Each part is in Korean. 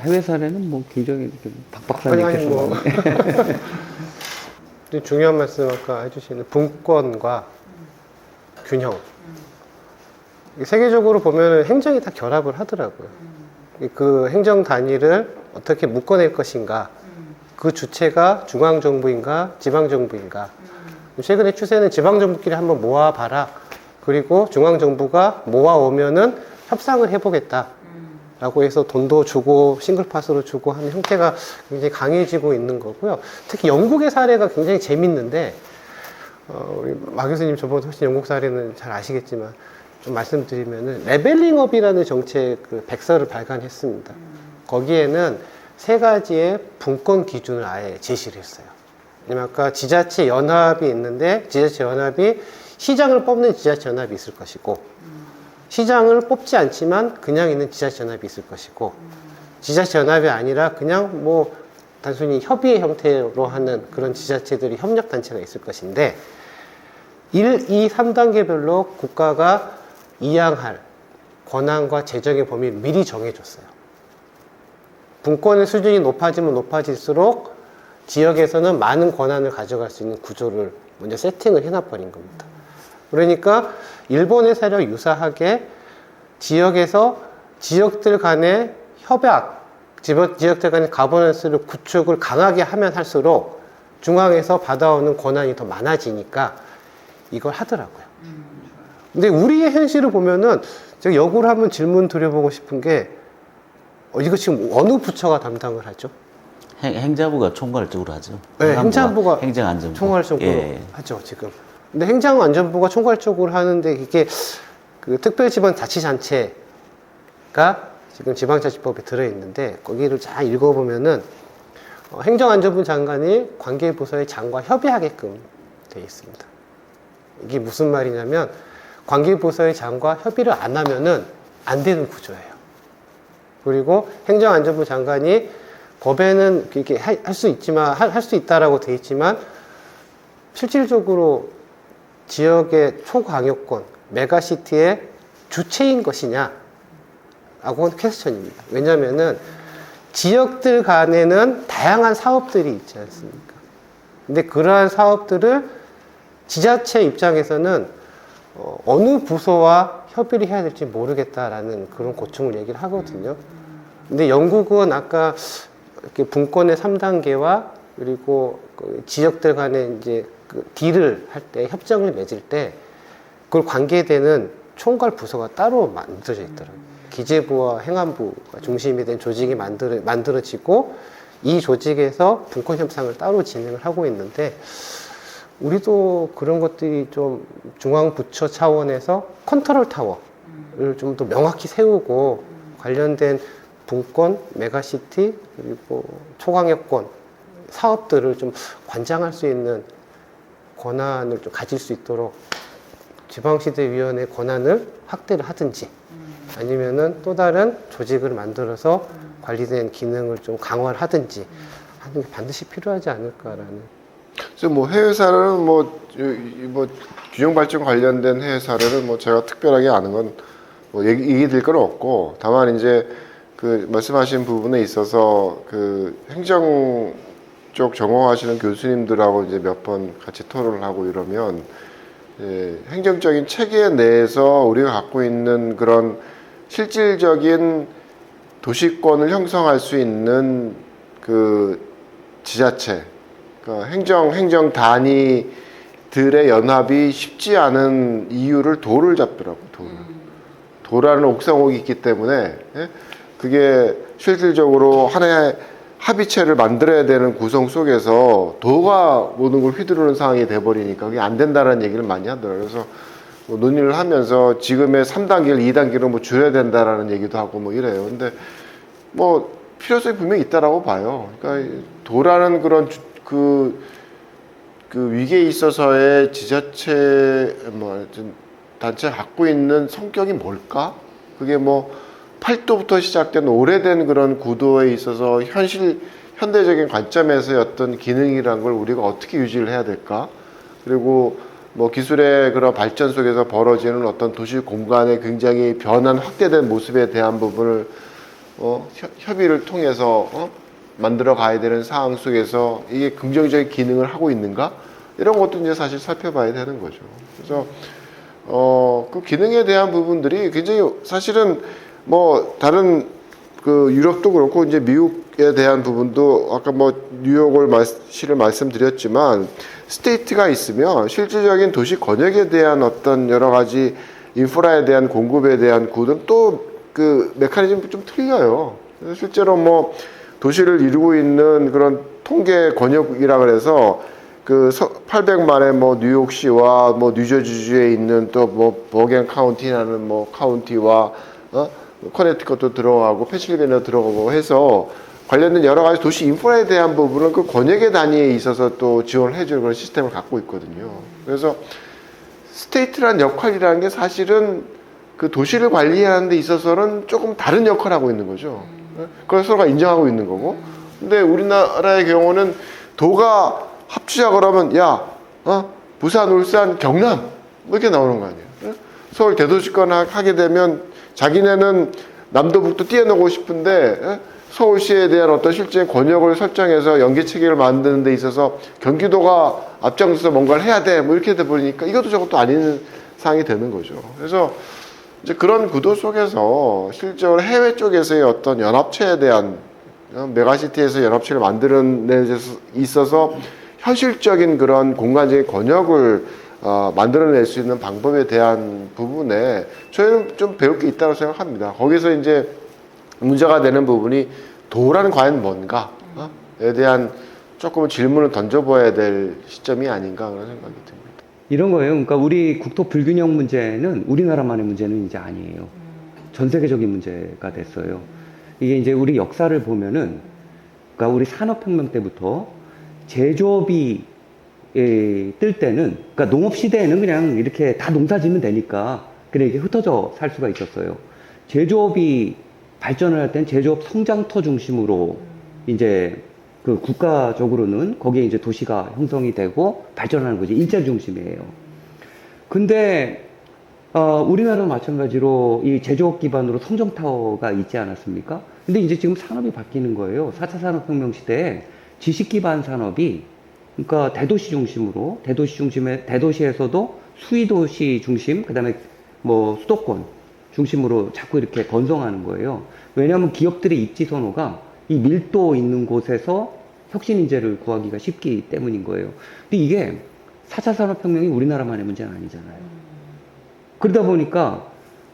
해외 사례는 뭐 굉장히 이렇게 박박사 아니, 님께서 뭐. 중요한 말씀 아까 해주시는 분권과 균형. 세계적으로 보면 행정이 다 결합을 하더라고요. 그 행정 단위를 어떻게 묶어낼 것인가, 그 주체가 중앙정부인가 지방정부인가. 최근의 추세는 지방정부끼리 한번 모아봐라, 그리고 중앙정부가 모아오면은 협상을 해보겠다 라고 해서 돈도 주고 싱글파스로 주고 하는 형태가 굉장히 강해지고 있는 거고요. 특히 영국의 사례가 굉장히 재밌는데, 우리 마 교수님 저보다 훨씬 영국 사례는 잘 아시겠지만 좀 말씀드리면은 레벨링업이라는 정책 그 백서를 발간했습니다. 거기에는 세 가지의 분권 기준을 아예 제시를 했어요. 왜냐면 아까 지자체 연합이 있는데, 지자체 연합이 시장을 뽑는 지자체 연합이 있을 것이고, 시장을 뽑지 않지만 그냥 있는 지자체 연합이 있을 것이고, 지자체 연합이 아니라 그냥 뭐 단순히 협의의 형태로 하는 그런 지자체들이 협력단체가 있을 것인데, 1, 2, 3단계별로 국가가 이양할 권한과 재정의 범위를 미리 정해줬어요. 분권의 수준이 높아지면 높아질수록 지역에서는 많은 권한을 가져갈 수 있는 구조를 먼저 세팅을 해놔버린 겁니다. 그러니까 일본의 사례와 유사하게 지역에서 지역들 간의 협약, 지역들 간의 가버넌스를 구축을 강하게 하면 할수록 중앙에서 받아오는 권한이 더 많아지니까 이걸 하더라고요. 근데 우리의 현실을 보면은 제가 역으로 한번 질문 드려보고 싶은 게, 이거 지금 어느 부처가 담당을 하죠? 행자부가 총괄적으로 하죠. 네, 행자부가 행정안전부 총괄적으로 예. 하죠, 지금. 근데 행정안전부가 총괄적으로 하는데, 이게 그 특별지방자치단체가 지금 지방자치법에 들어있는데, 거기를 잘 읽어보면은 행정안전부 장관이 관계부서의 장과 협의하게끔 되어 있습니다. 이게 무슨 말이냐면, 관계부서의 장과 협의를 안 하면은 안 되는 구조예요. 그리고 행정안전부 장관이 법에는 이렇게 할 수 있지만, 할 수 있다라고 되어 있지만, 실질적으로 지역의 초광역권, 메가시티의 주체인 것이냐? 라고는 퀘스천입니다. 왜냐면은 지역들 간에는 다양한 사업들이 있지 않습니까? 근데 그러한 사업들을 지자체 입장에서는 어느 부서와 협의를 해야 될지 모르겠다라는 그런 고충을 얘기를 하거든요. 근데 영국은 아까 이렇게 분권의 3단계와 그리고 그 지역들 간에 이제 그 딜을 할 때, 협정을 맺을 때 그걸 관계되는 총괄 부서가 따로 만들어져 있더라고요. 기재부와 행안부가 중심이 된 조직이 만들어지고, 이 조직에서 분권 협상을 따로 진행을 하고 있는데, 우리도 그런 것들이 좀 중앙부처 차원에서 컨트롤 타워를 좀 더 명확히 세우고, 관련된 분권, 메가시티, 그리고 초광역권 사업들을 좀 관장할 수 있는 권한을 좀 가질 수 있도록 지방시대위원회 권한을 확대를 하든지, 아니면은 또 다른 조직을 만들어서 관리된 기능을 좀 강화를 하든지 하는 게 반드시 필요하지 않을까라는. 그래서 뭐 해외 사례는 뭐 균형 발전 관련된 해외 사례를 뭐 제가 특별하게 아는 건 뭐 얘기 드릴 건 없고, 다만 이제 그 말씀하신 부분에 있어서 그 행정 쪽 전공하시는 교수님들하고 이제 몇 번 같이 토론을 하고 이러면, 행정적인 체계 내에서 우리가 갖고 있는 그런 실질적인 도시권을 형성할 수 있는 그 지자체, 그러니까 행정 단위들의 연합이 쉽지 않은 이유를 도를 잡더라고요. 도라는 옥상옥이 있기 때문에, 그게 실질적으로 하나의 합의체를 만들어야 되는 구성 속에서 도가 모든 걸 휘두르는 상황이 돼버리니까 그게 안 된다는 얘기를 많이 하더라고요. 그래서 뭐 논의를 하면서 지금의 3단계를 2단계로 뭐 줄여야 된다라는 얘기도 하고 뭐 이래요. 근데 뭐 필요성이 분명히 있다라고 봐요. 그러니까 도라는 그런 그 위기에 있어서의 지자체 뭐 단체가 갖고 있는 성격이 뭘까? 그게 뭐 팔도부터 시작된 오래된 그런 구도에 있어서 현대적인 관점에서의 어떤 기능이란 걸 우리가 어떻게 유지를 해야 될까? 그리고 뭐 기술의 그런 발전 속에서 벌어지는 어떤 도시 공간의 굉장히 변한 확대된 모습에 대한 부분을 협의를 통해서 만들어 가야 되는 상황 속에서 이게 긍정적인 기능을 하고 있는가? 이런 것도 이제 사실 살펴봐야 되는 거죠. 그래서 그 기능에 대한 부분들이 굉장히 사실은 뭐 다른 그 유럽도 그렇고 이제 미국에 대한 부분도 아까 뭐 뉴욕을 시를 말씀드렸지만 스테이트가 있으면 실질적인 도시 권역에 대한 어떤 여러 가지 인프라에 대한 공급에 대한 구조는 또 그 메커니즘이 좀 틀려요. 그래서 실제로 뭐 도시를 이루고 있는 그런 통계 권역이라 그래서 그 800만의 뭐 뉴욕시와 뭐 뉴저지주에 있는 또 뭐 버겐 카운티라는 뭐 카운티와 커네티컷도 들어가고 펜실베니아도 들어가고 해서 관련된 여러 가지 도시 인프라에 대한 부분은 그 권역의 단위에 있어서 또 지원을 해주는 그런 시스템을 갖고 있거든요. 그래서 스테이트란 역할이라는 게 사실은 그 도시를 관리하는 데 있어서는 조금 다른 역할을 하고 있는 거죠. 그걸 서로가 인정하고 있는 거고. 근데 우리나라의 경우는 도가 합치자 그러면 야, 부산, 울산, 경남 뭐 이렇게 나오는 거 아니에요. 서울 대도시권 하게 되면 자기네는 남도 북도 뛰어넘고 싶은데 서울시에 대한 어떤 실제 권역을 설정해서 연계 체계를 만드는 데 있어서 경기도가 앞장서서 뭔가를 해야 돼 뭐 이렇게 돼 버리니까 이것도 저것도 아닌 상황이 되는 거죠. 그래서 이제 그런 구도 속에서 실제로 해외 쪽에서의 어떤 연합체에 대한 메가시티에서 연합체를 만드는 데 있어서 현실적인 그런 공간적인 권역을 만들어낼 수 있는 방법에 대한 부분에 저희는 좀 배울 게 있다고 생각합니다. 거기서 이제 문제가 되는 부분이 도라는 과연 뭔가에 대한 조금 질문을 던져봐야 될 시점이 아닌가 그런 생각이 듭니다. 이런 거예요. 그러니까 우리 국토 불균형 문제는 우리나라만의 문제는 이제 아니에요. 전 세계적인 문제가 됐어요. 이게 이제 우리 역사를 보면은, 그러니까 우리 산업혁명 때부터 제조업이 뜰 때는, 그러니까 농업 시대에는 그냥 이렇게 다 농사 지면 되니까 그냥 이렇게 흩어져 살 수가 있었어요. 제조업이 발전을 할 땐 제조업 성장터 중심으로 이제 그 국가적으로는 거기에 이제 도시가 형성이 되고 발전하는 거지. 일자 중심이에요. 근데 우리나라도 마찬가지로 이 제조업 기반으로 성정타워가 있지 않았습니까? 근데 이제 지금 산업이 바뀌는 거예요. 4차 산업혁명 시대에 지식 기반 산업이, 그러니까 대도시 중심으로, 대도시에서도 수위도시 중심, 그 다음에 뭐 수도권 중심으로 자꾸 이렇게 건성하는 거예요. 왜냐하면 기업들의 입지 선호가 이 밀도 있는 곳에서 혁신 인재를 구하기가 쉽기 때문인 거예요. 근데 이게 4차 산업혁명이 우리나라만의 문제는 아니잖아요. 그러다 보니까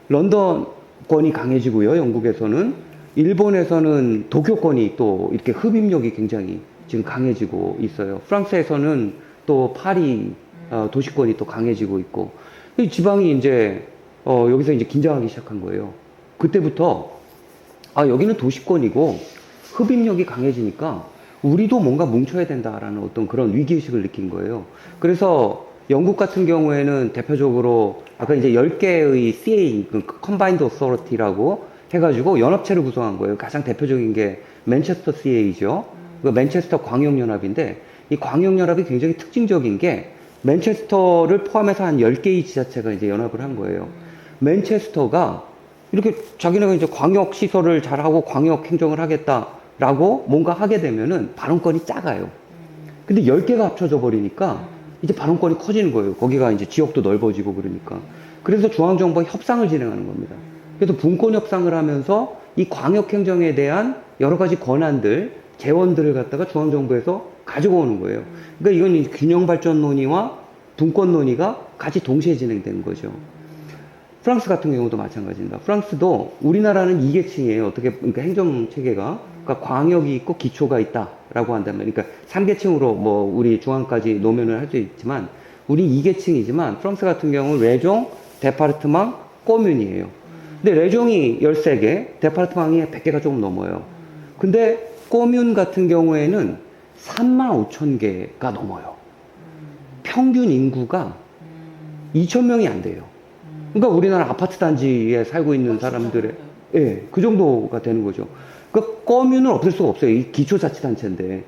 런던권이 강해지고요, 영국에서는. 일본에서는 도쿄권이 또 이렇게 흡입력이 굉장히 지금 강해지고 있어요. 프랑스에서는 또 파리 도시권이 또 강해지고 있고. 이 지방이 이제 여기서 이제 긴장하기 시작한 거예요. 그때부터 여기는 도시권이고 흡입력이 강해지니까 우리도 뭔가 뭉쳐야 된다라는 어떤 그런 위기의식을 느낀 거예요. 그래서 영국 같은 경우에는 대표적으로 아까 이제 10개의 CA, 그 Combined Authority라고 해가지고 연합체를 구성한 거예요. 가장 대표적인 게 맨체스터 CA죠. 그 맨체스터 광역연합인데 이 광역연합이 굉장히 특징적인 게 맨체스터를 포함해서 한 10개의 지자체가 이제 연합을 한 거예요. 맨체스터가 이렇게 자기네가 이제 광역 시설을 잘하고 광역 행정을 하겠다라고 뭔가 하게 되면은 발언권이 작아요. 근데 10개가 합쳐져 버리니까 이제 발언권이 커지는 거예요. 거기가 이제 지역도 넓어지고 그러니까. 그래서 중앙정부와 협상을 진행하는 겁니다. 그래서 분권 협상을 하면서 이 광역 행정에 대한 여러 가지 권한들, 재원들을 갖다가 중앙정부에서 가지고 오는 거예요. 그러니까 이건 균형 발전 논의와 분권 논의가 같이 동시에 진행되는 거죠. 프랑스 같은 경우도 마찬가지입니다. 프랑스도 우리나라는 2계층이에요. 그러니까 행정 체계가. 그러니까 광역이 있고 기초가 있다라고 한다면, 그러니까 3계층으로 뭐 우리 중앙까지 노면을 할 수 있지만, 우리 2계층이지만, 프랑스 같은 경우는 레종, 데파르트망, 꼬뮌이에요. 근데 레종이 13개, 데파르트망이 100개가 조금 넘어요. 근데 꼬뮌 같은 경우에는 35,000개가 넘어요. 평균 인구가 2,000명이 안 돼요. 그러니까 우리나라 아파트 단지에 살고 있는 사람들의, 예, 그 정도가 되는 거죠. 그러니까 꼬뮌은 없을 수가 없어요. 이 기초자치단체인데.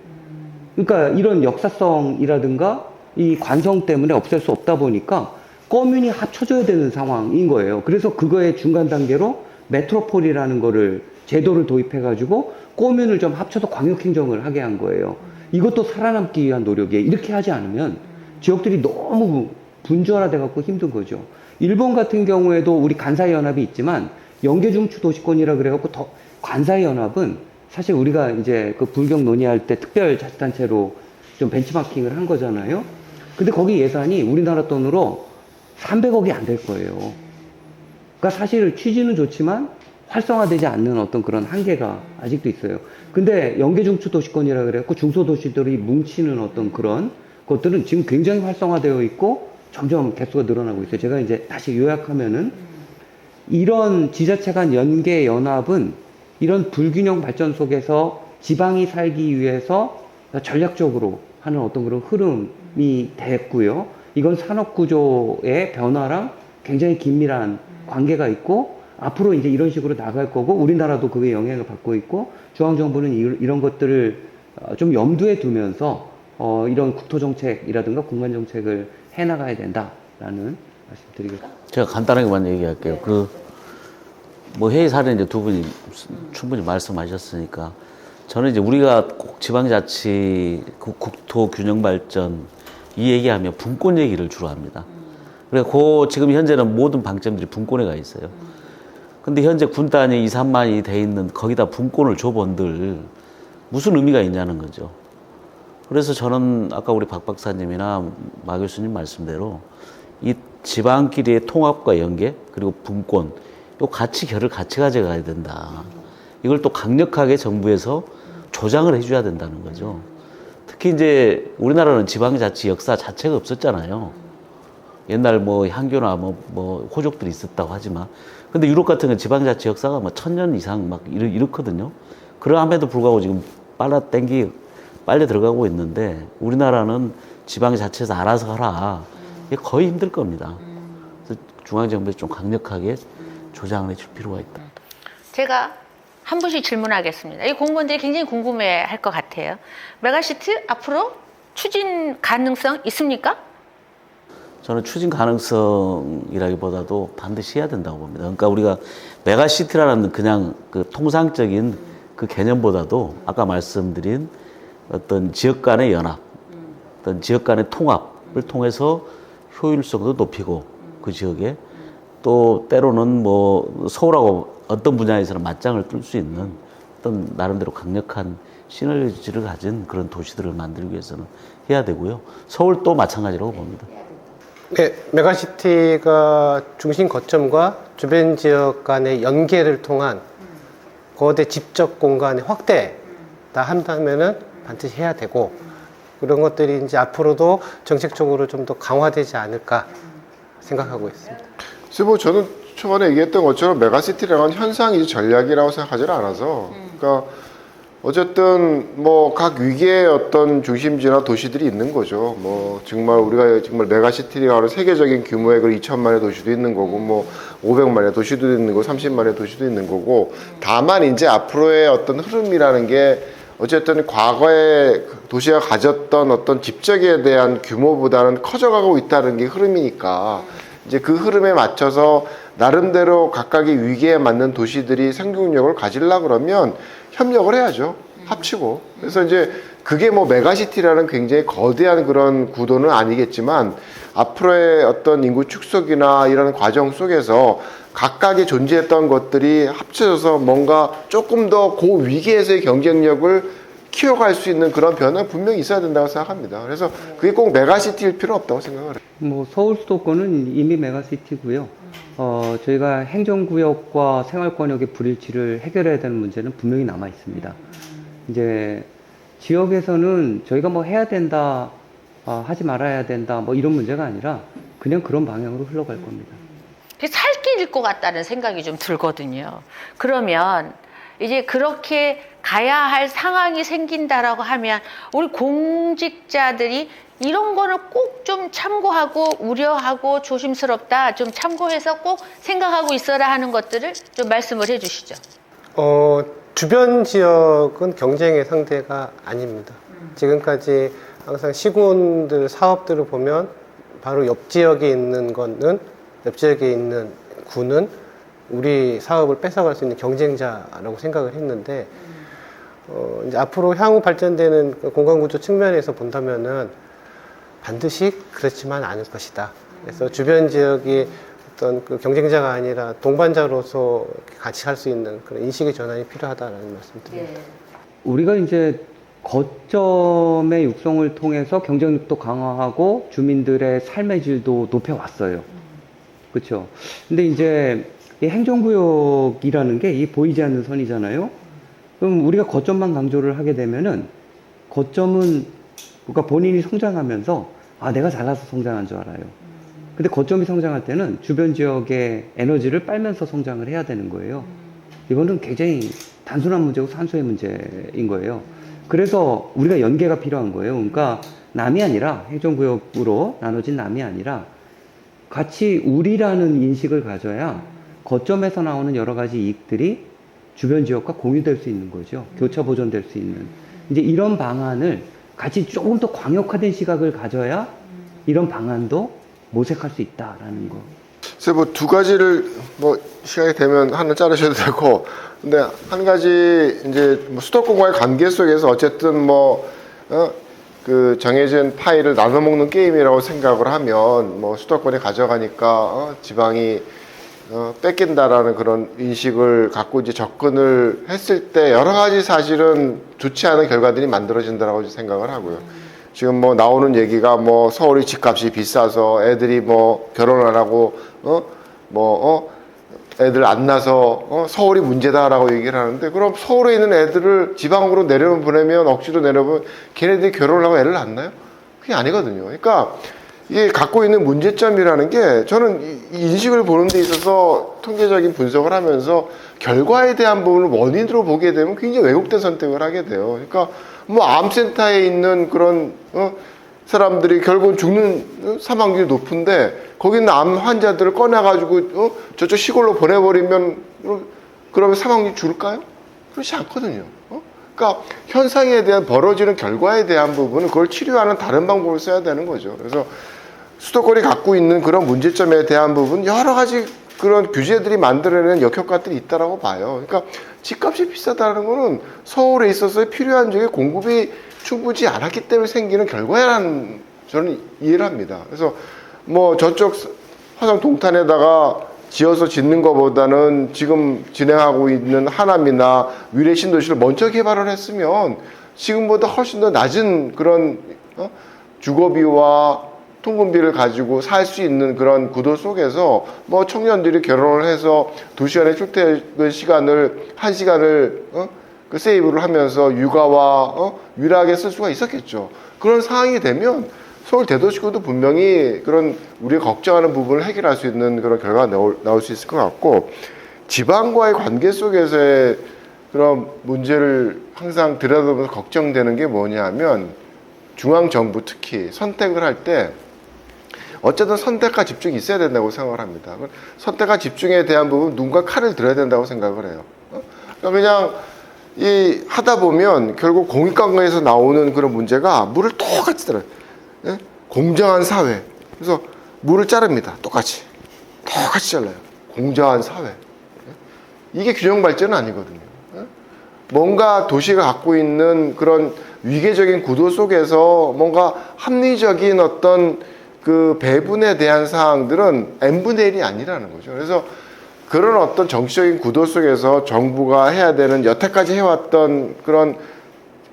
그러니까 이런 역사성이라든가 이 관성 때문에 없앨 수 없다 보니까 꼬뮌이 합쳐져야 되는 상황인 거예요. 그래서 그거의 중간 단계로 메트로폴이라는 거를 제도를 도입해가지고 꼬문을 좀 합쳐서 광역행정을 하게 한 거예요. 이것도 살아남기 위한 노력이에요. 이렇게 하지 않으면 지역들이 너무 분주화돼갖고 힘든 거죠. 일본 같은 경우에도 우리 간사이 연합이 있지만 연계중추 도시권이라 그래갖고 더 간사이 연합은 사실 우리가 이제 그 불경 논의할 때 특별자치단체로 좀 벤치마킹을 한 거잖아요. 근데 거기 예산이 우리나라 돈으로 300억이 안 될 거예요. 그러니까 사실 취지는 좋지만 활성화되지 않는 어떤 그런 한계가 아직도 있어요. 근데 연계중추 도시권이라 그래갖고 중소도시들이 뭉치는 어떤 그런 것들은 지금 굉장히 활성화되어 있고 점점 개수가 늘어나고 있어요. 제가 이제 다시 요약하면은 이런 지자체 간 연계 연합은 이런 불균형 발전 속에서 지방이 살기 위해서 전략적으로 하는 어떤 그런 흐름이 됐고요. 이건 산업구조의 변화랑 굉장히 긴밀한 관계가 있고 앞으로 이제 이런 식으로 나갈 거고 우리나라도 그게 영향을 받고 있고 중앙정부는 이런 것들을 좀 염두에 두면서 이런 국토정책이라든가 공간정책을 해나가야 된다라는 말씀드리겠습니다. 제가 간단하게만 얘기할게요. 뭐 회의 사례 이제 두 분이 충분히 말씀하셨으니까 저는 이제 우리가 꼭 지방자치, 국토 균형 발전 이 얘기하면 분권 얘기를 주로 합니다. 그래서 지금 현재는 모든 방점들이 분권에 가 있어요. 근데 현재 군단이 2, 3만이 돼 있는 거기다 분권을 줘본들 무슨 의미가 있냐는 거죠. 그래서 저는 아까 우리 박 박사님이나 마 교수님 말씀대로 이 지방끼리의 통합과 연계 그리고 분권 요 결을 같이 가져가야 된다. 이걸 또 강력하게 정부에서 조장을 해줘야 된다는 거죠. 특히 이제 우리나라는 지방자치 역사 자체가 없었잖아요. 옛날 뭐 향교나 뭐 호족들이 있었다고 하지만 근데 유럽 같은 건 지방자치 역사가 뭐 1000년 이상 막 이렇거든요. 그럼에도 불구하고 지금 빨려 들어가고 있는데 우리나라는 지방자치에서 알아서 하라. 이게 거의 힘들 겁니다. 그래서 중앙정부에서 좀 강력하게 조장을 해줄 필요가 있다. 제가 한 분씩 질문하겠습니다. 이 공무원들이 굉장히 궁금해 할 것 같아요. 메가시티 앞으로 추진 가능성 있습니까? 저는 추진 가능성이라기보다도 반드시 해야 된다고 봅니다. 그러니까 우리가 메가시티라는 그냥 그 통상적인 그 개념보다도 아까 말씀드린 어떤 지역 간의 연합, 어떤 지역 간의 통합을 통해서 효율성도 높이고 그 지역에 또 때로는 뭐 서울하고 어떤 분야에서는 맞짱을 뜰 수 있는 어떤 나름대로 강력한 시너지를 가진 그런 도시들을 만들기 위해서는 해야 되고요. 서울도 마찬가지라고 봅니다. 네, 메가시티가 중심 거점과 주변 지역 간의 연계를 통한 거대 집적 공간의 확대다 한다면은 반드시 해야 되고 그런 것들이 이제 앞으로도 정책적으로 좀 더 강화되지 않을까 생각하고 있습니다. 그래서 뭐 저는 초반에 얘기했던 것처럼 메가시티라는 현상이 전략이라고 생각하지 않아서 그러니까 어쨌든 뭐 각 위계의 어떤 중심지나 도시들이 있는 거죠. 뭐 정말 우리가 정말 메가시티라고 하는 세계적인 규모의 그 2천만의 도시도 있는 거고 뭐 500만의 도시도 있는 거고 30만의 도시도 있는 거고 다만 이제 앞으로의 어떤 흐름이라는 게 어쨌든 과거에 도시가 가졌던 어떤 집적에 대한 규모보다는 커져가고 있다는 게 흐름이니까 이제 그 흐름에 맞춰서 나름대로 각각의 위기에 맞는 도시들이 생존력을 가지려고 그러면 협력을 해야죠. 합치고. 그래서 이제 그게 뭐 메가시티라는 굉장히 거대한 그런 구도는 아니겠지만 앞으로의 어떤 인구 축소기나 이런 과정 속에서 각각의 존재했던 것들이 합쳐져서 뭔가 조금 더 그 위기에서의 경쟁력을 키워갈 수 있는 그런 변화는 분명히 있어야 된다고 생각합니다. 그래서 그게 꼭 메가시티일 필요 없다고 생각을 해요. 뭐 서울 수도권은 이미 메가시티고요. 저희가 행정구역과 생활권역의 불일치를 해결해야 되는 문제는 분명히 남아 있습니다. 이제 지역에서는 저희가 뭐 해야 된다, 하지 말아야 된다, 뭐 이런 문제가 아니라 그냥 그런 방향으로 흘러갈 겁니다. 살 길일 것 같다는 생각이 좀 들거든요. 그러면 이제 그렇게 가야 할 상황이 생긴다라고 하면 우리 공직자들이 이런 거를 꼭 좀 참고하고 우려하고 조심스럽다 좀 참고해서 꼭 생각하고 있어라 하는 것들을 좀 말씀을 해 주시죠. 주변 지역은 경쟁의 상대가 아닙니다. 지금까지 항상 시군들 사업들을 보면 바로 옆 지역에 있는 구는 우리 사업을 뺏어갈 수 있는 경쟁자라고 생각을 했는데 이제 앞으로 향후 발전되는 그 공간구조 측면에서 본다면은 반드시 그렇지만 않을 것이다. 그래서 주변 지역이 어떤 그 경쟁자가 아니라 동반자로서 같이 할 수 있는 그런 인식의 전환이 필요하다라는 말씀드립니다. 우리가 이제 거점의 육성을 통해서 경쟁력도 강화하고 주민들의 삶의 질도 높여왔어요. 그렇죠. 근데 이제 이 행정구역이라는 게 이 보이지 않는 선이잖아요. 그럼 우리가 거점만 강조를 하게 되면은 거점은 그러니까 본인이 성장하면서 아 내가 잘나서 성장한 줄 알아요. 근데 거점이 성장할 때는 주변 지역의 에너지를 빨면서 성장을 해야 되는 거예요. 이거는 굉장히 단순한 문제고 산수의 문제인 거예요. 그래서 우리가 연계가 필요한 거예요. 그러니까 남이 아니라 행정구역으로 나눠진 남이 아니라 같이 우리라는 인식을 가져야 거점에서 나오는 여러 가지 이익들이 주변 지역과 공유될 수 있는 거죠. 교차 보존될 수 있는. 이제 이런 방안을 같이 조금 더 광역화된 시각을 가져야 이런 방안도 모색할 수 있다라는 거. 그래서 뭐 두 가지를 뭐 시간이 되면 하나 자르셔도 되고, 근데 한 가지 이제 뭐 수도권과의 관계 속에서 어쨌든 그 정해진 파일을 나눠 먹는 게임이라고 생각을 하면 뭐 수도권이 가져가니까 지방이 뺏긴다라는 그런 인식을 갖고 이제 접근을 했을 때 여러 가지 사실은 좋지 않은 결과들이 만들어진다라고 생각을 하고요. 지금 뭐 나오는 얘기가 뭐 서울이 집값이 비싸서 애들이 뭐 결혼 안 하고 애들 안 낳아서 서울이 문제다라고 얘기를 하는데, 그럼 서울에 있는 애들을 지방으로 보내면 억지로 내려보면 걔네들이 결혼을 하고 애를 낳나요? 그게 아니거든요. 그러니까 이게 갖고 있는 문제점이라는 게, 저는 이 인식을 보는 데 있어서 통계적인 분석을 하면서 결과에 대한 부분을 원인으로 보게 되면 굉장히 왜곡된 선택을 하게 돼요. 그러니까 뭐 암센터에 있는 그런 사람들이 결국은 죽는 사망률이 높은데 거기 있는 암 환자들을 꺼내가지고 저쪽 시골로 보내버리면 그러면 사망률이 줄까요? 그렇지 않거든요. 그러니까 현상에 대한 벌어지는 결과에 대한 부분은 그걸 치료하는 다른 방법을 써야 되는 거죠. 그래서 수도권이 갖고 있는 그런 문제점에 대한 부분 여러 가지 그런 규제들이 만들어내는 역효과들이 있다라고 봐요. 그러니까 집값이 비싸다는 거는 서울에 있어서 필요한 적의 공급이 충분히 않았기 때문에 생기는 결과라는 저는 이해를 합니다. 그래서 뭐 저쪽 화성 동탄에다가 지어서 짓는 것보다는 지금 진행하고 있는 하남이나 위례 신도시를 먼저 개발을 했으면 지금보다 훨씬 더 낮은 그런 주거비와 통근비를 가지고 살 수 있는 그런 구도 속에서 뭐 청년들이 결혼을 해서 2시간의 출퇴근 시간을 1시간을 그 세이브를 하면서 육아와 유일하게 쓸 수가 있었겠죠. 그런 상황이 되면 서울 대도시구도 분명히 그런 우리가 걱정하는 부분을 해결할 수 있는 그런 결과가 나올 수 있을 것 같고, 지방과의 관계 속에서의 그런 문제를 항상 들여다보면서 걱정되는 게 뭐냐면, 중앙정부 특히 선택을 할 때 어쨌든 선택과 집중이 있어야 된다고 생각을 합니다. 선택과 집중에 대한 부분 누군가 칼을 들어야 된다고 생각을 해요. 그러니까 그냥 하다 보면 결국 공익관계에서 나오는 그런 문제가 물을 똑같이 들어요. 예? 공정한 사회. 그래서 물을 자릅니다. 똑같이 잘라요. 공정한 사회. 이게 균형 발전은 아니거든요. 뭔가 도시가 갖고 있는 그런 위계적인 구도 속에서 뭔가 합리적인 어떤 그 배분에 대한 사항들은 n분의 1이 아니라는 거죠. 그래서 그런 어떤 정치적인 구도 속에서 정부가 해야 되는 여태까지 해왔던 그런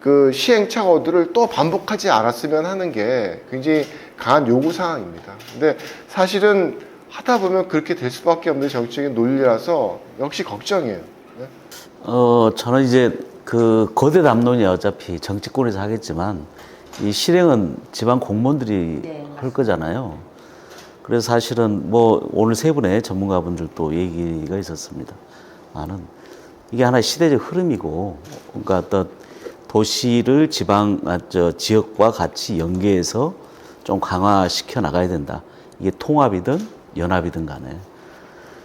그 시행착오들을 또 반복하지 않았으면 하는 게 굉장히 강한 요구사항입니다. 근데 사실은 하다 보면 그렇게 될 수밖에 없는 정치적인 논리라서 역시 걱정이에요. 저는 이제 그 거대 담론이 어차피 정치권에서 하겠지만 이 실행은 지방 공무원들이 할 거잖아요. 그래서 사실은 뭐 오늘 세 분의 전문가분들도 얘기가 있었습니다. 나는 이게 하나의 시대적 흐름이고, 그러니까 어떤 도시를 지역과 같이 연계해서 좀 강화시켜 나가야 된다. 이게 통합이든 연합이든 간에.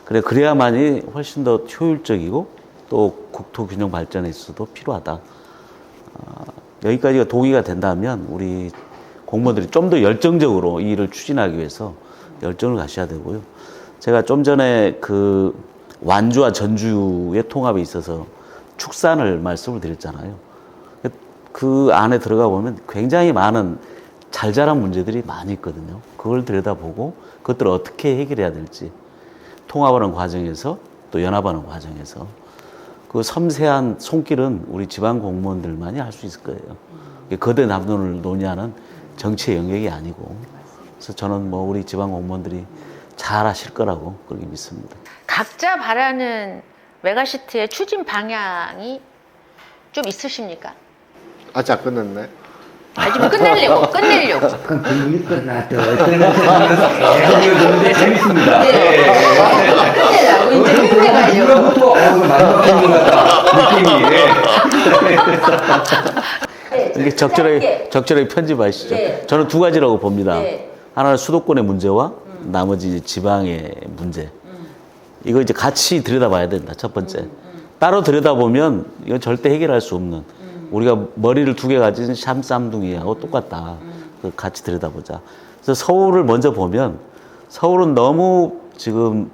그래야만이 훨씬 더 효율적이고 또 국토 균형 발전에 있어서도 필요하다. 여기까지가 동의가 된다면 우리 공무원들이 좀 더 열정적으로 이 일을 추진하기 위해서 열정을 가셔야 되고요. 제가 좀 전에 그 완주와 전주의 통합에 있어서 축산을 말씀을 드렸잖아요. 그 안에 들어가 보면 굉장히 많은 잘 자란 문제들이 많이 있거든요. 그걸 들여다보고 그것들을 어떻게 해결해야 될지 통합하는 과정에서 또 연합하는 과정에서 그 섬세한 손길은 우리 지방 공무원들만이 할 수 있을 거예요. 거대 남론을 논의하는 정치의 영역이 아니고, 그래서 저는 뭐 우리 지방 공무원들이 잘 하실 거라고 그렇게 믿습니다. 각자 바라는 메가시티의 추진 방향이 좀 있으십니까? 아직 안 끝났네. 아니면 끝내려고. 약간 분위기 끝났죠. 계속 재밌습니다. 끝내려고 이제 끝내가려고. 누가부터 마지막 편인 것 같다 느낌이. 이게 적절하게 편집하시죠. 네. 저는 두 가지라고 봅니다. 네. 하나는 수도권의 문제와 나머지 지방의 문제. 이거 이제 같이 들여다봐야 된다. 첫 번째. 따로 들여다보면 이건 절대 해결할 수 없는. 우리가 머리를 두 개 가진 샴 쌍둥이하고 똑같다. 같이 들여다보자. 그래서 서울을 먼저 보면 서울은 너무 지금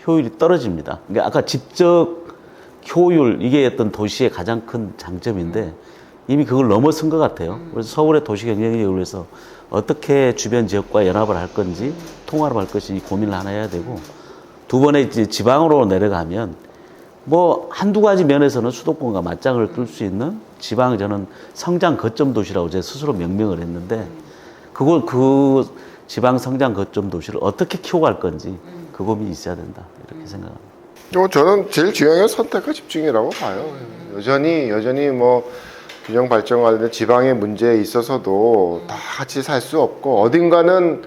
효율이 떨어집니다. 그러니까 아까 지적 효율, 이게 어떤 도시의 가장 큰 장점인데 이미 그걸 넘어선 것 같아요. 그래서 서울의 도시 경쟁력을 위해서 어떻게 주변 지역과 연합을 할 건지 통합을 할 것인지 고민을 하나 해야 되고, 두 번에 이제 지방으로 내려가면 뭐 한두 가지 면에서는 수도권과 맞짱을 뜰 수 있는 지방, 저는 성장 거점 도시라고 제 스스로 명명을 했는데 그 지방 성장 거점 도시를 어떻게 키워갈 건지 그 고민이 있어야 된다 이렇게 생각합니다. 저는 제일 중요한 건 선택과 집중이라고 봐요. 여전히 뭐 균형 발전 관련된 지방의 문제에 있어서도 다 같이 살 수 없고 어딘가는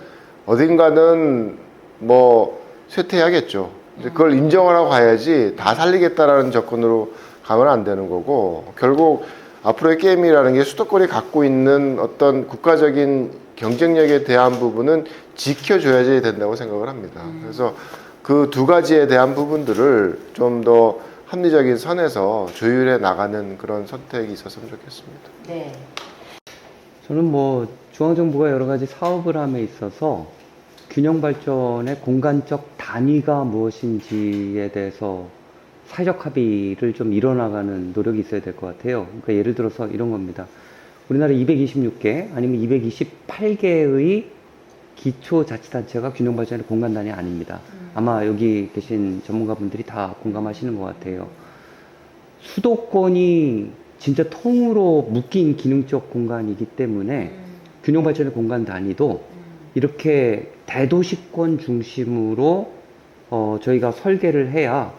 뭐 쇠퇴해야겠죠. 이제 그걸 인정을 하고 가야지 다 살리겠다라는 접근으로 가면 안 되는 거고, 결국 앞으로의 게임이라는 게 수도권이 갖고 있는 어떤 국가적인 경쟁력에 대한 부분은 지켜줘야지 된다고 생각을 합니다. 그래서 그 두 가지에 대한 부분들을 좀 더 합리적인 선에서 조율해 나가는 그런 선택이 있었으면 좋겠습니다. 네. 저는 뭐 중앙정부가 여러 가지 사업을 함에 있어서 균형 발전의 공간적 단위가 무엇인지에 대해서 사회적 합의를 좀 이뤄나가는 노력이 있어야 될 것 같아요. 그러니까 예를 들어서 이런 겁니다. 우리나라 226개 아니면 228개의 기초자치단체가 균형 발전의 공간 단위 아닙니다. 아마 여기 계신 전문가분들이 다 공감하시는 것 같아요. 수도권이 진짜 통으로 묶인 기능적 공간이기 때문에 균형 발전의 공간 단위도 이렇게 대도시권 중심으로 저희가 설계를 해야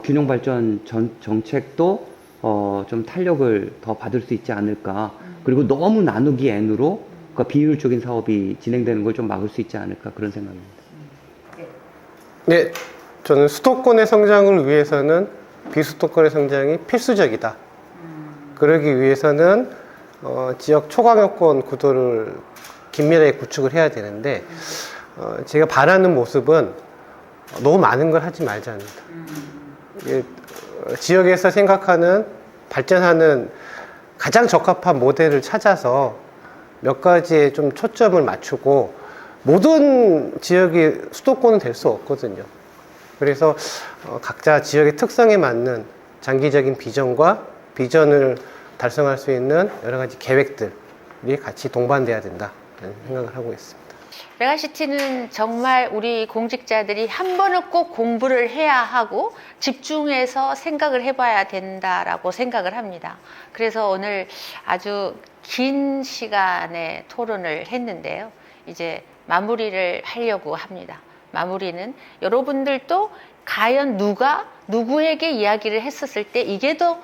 균형 발전 정책도 좀 탄력을 더 받을 수 있지 않을까. 그리고 너무 나누기 N으로 그러니까 비효율적인 사업이 진행되는 걸 좀 막을 수 있지 않을까, 그런 생각입니다. 네, 저는 수도권의 성장을 위해서는 비수도권의 성장이 필수적이다. 그러기 위해서는 지역 초강력권 구도를 긴밀하게 구축을 해야 되는데, 제가 바라는 모습은 너무 많은 걸 하지 말자입니다. 지역에서 생각하는 발전하는 가장 적합한 모델을 찾아서 몇 가지에 좀 초점을 맞추고, 모든 지역이 수도권은 될 수 없거든요. 그래서 각자 지역의 특성에 맞는 장기적인 비전을 달성할 수 있는 여러 가지 계획들이 같이 동반돼야 된다 생각을 하고 있습니다. 메가시티는 정말 우리 공직자들이 한 번은 꼭 공부를 해야 하고 집중해서 생각을 해봐야 된다라고 생각을 합니다. 그래서 오늘 아주 긴 시간의 토론을 했는데요. 이제 마무리를 하려고 합니다. 마무리는 여러분들도 과연 누구에게 이야기를 했었을 때 이게 더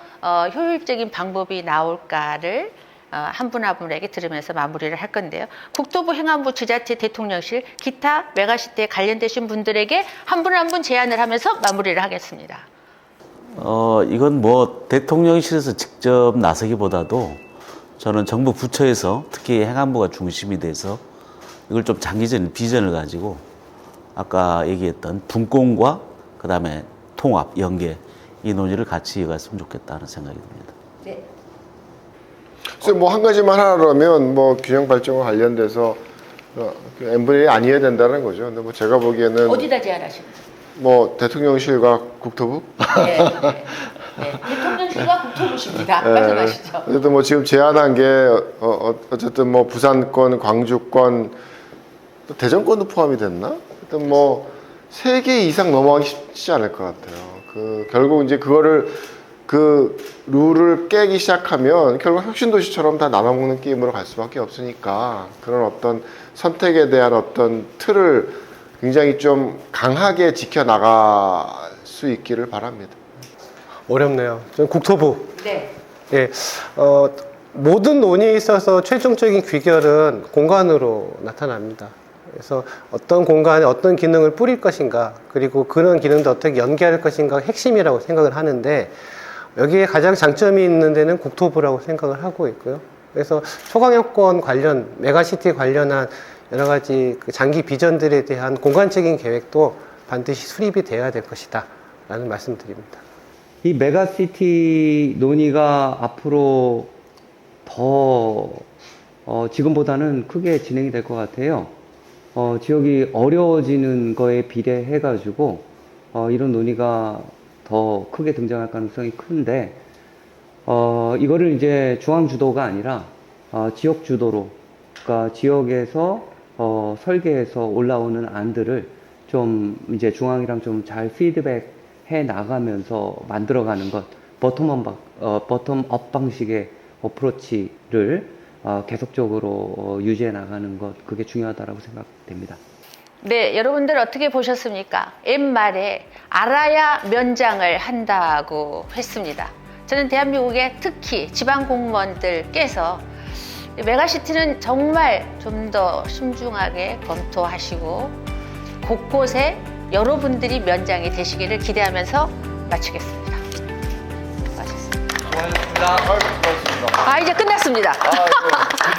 효율적인 방법이 나올까를 한 분 한 분에게 들으면서 마무리를 할 건데요. 국토부 행안부 지자체 대통령실 기타 메가시티에 관련되신 분들에게 한 분 한 분 제안을 하면서 마무리를 하겠습니다. 이건 뭐 대통령실에서 직접 나서기보다도 저는 정부 부처에서 특히 행안부가 중심이 돼서 이걸 좀 장기적인 비전을 가지고 아까 얘기했던 분권과 그 다음에 통합, 연계 이 논의를 같이 이어갔으면 좋겠다는 생각이 듭니다. 네. 그래서 뭐 한 가지만 하라면 뭐 균형 발전과 관련돼서 n분의 1이 아니어야 된다는 거죠. 근데 뭐 제가 보기에는 어디다 제안하십니까? 뭐 대통령실과 국토부? 네. 네. 대통령실과 국토부십니다. 말씀하시죠. 어쨌든 뭐 지금 제안한 게 어쨌든 뭐 부산권, 광주권, 또 대전권도 포함이 됐나? 하여튼 뭐 3개 이상 넘어가기 쉽지 않을 것 같아요. 결국 이제 그거를 그 룰을 깨기 시작하면 결국 혁신도시처럼 다 나눠먹는 게임으로 갈 수밖에 없으니까 그런 어떤 선택에 대한 어떤 틀을 굉장히 좀 강하게 지켜나갈 수 있기를 바랍니다. 어렵네요. 전 국토부. 네. 예, 모든 논의에 있어서 최종적인 귀결은 공간으로 나타납니다. 그래서 어떤 공간에 어떤 기능을 뿌릴 것인가, 그리고 그런 기능도 어떻게 연계할 것인가 핵심이라고 생각을 하는데, 여기에 가장 장점이 있는 데는 국토부라고 생각을 하고 있고요. 그래서 초강력권 관련, 메가시티 관련한 여러 가지 그 장기 비전들에 대한 공간적인 계획도 반드시 수립이 돼야 될 것이다 라는 말씀드립니다. 이 메가시티 논의가 앞으로 더 지금보다는 크게 진행이 될 것 같아요. 지역이 어려워지는 거에 비례해가지고 이런 논의가 더 크게 등장할 가능성이 큰데 이거를 이제 중앙 주도가 아니라 지역 주도로, 그러니까 지역에서 설계해서 올라오는 안들을 좀 이제 중앙이랑 좀 잘 피드백 해 나가면서 만들어가는 것, 버텀업 방식의 어프로치를 계속적으로 유지해 나가는 것, 그게 중요하다고 생각됩니다. 네, 여러분들 어떻게 보셨습니까? 옛말에 알아야 면장을 한다고 했습니다. 저는 대한민국의 특히 지방 공무원들께서 메가시티는 정말 좀 더 신중하게 검토하시고 곳곳에 여러분들이 면장이 되시기를 기대하면서 마치겠습니다. 수고하셨습니다. 수고하셨습니다. 이제 끝났습니다.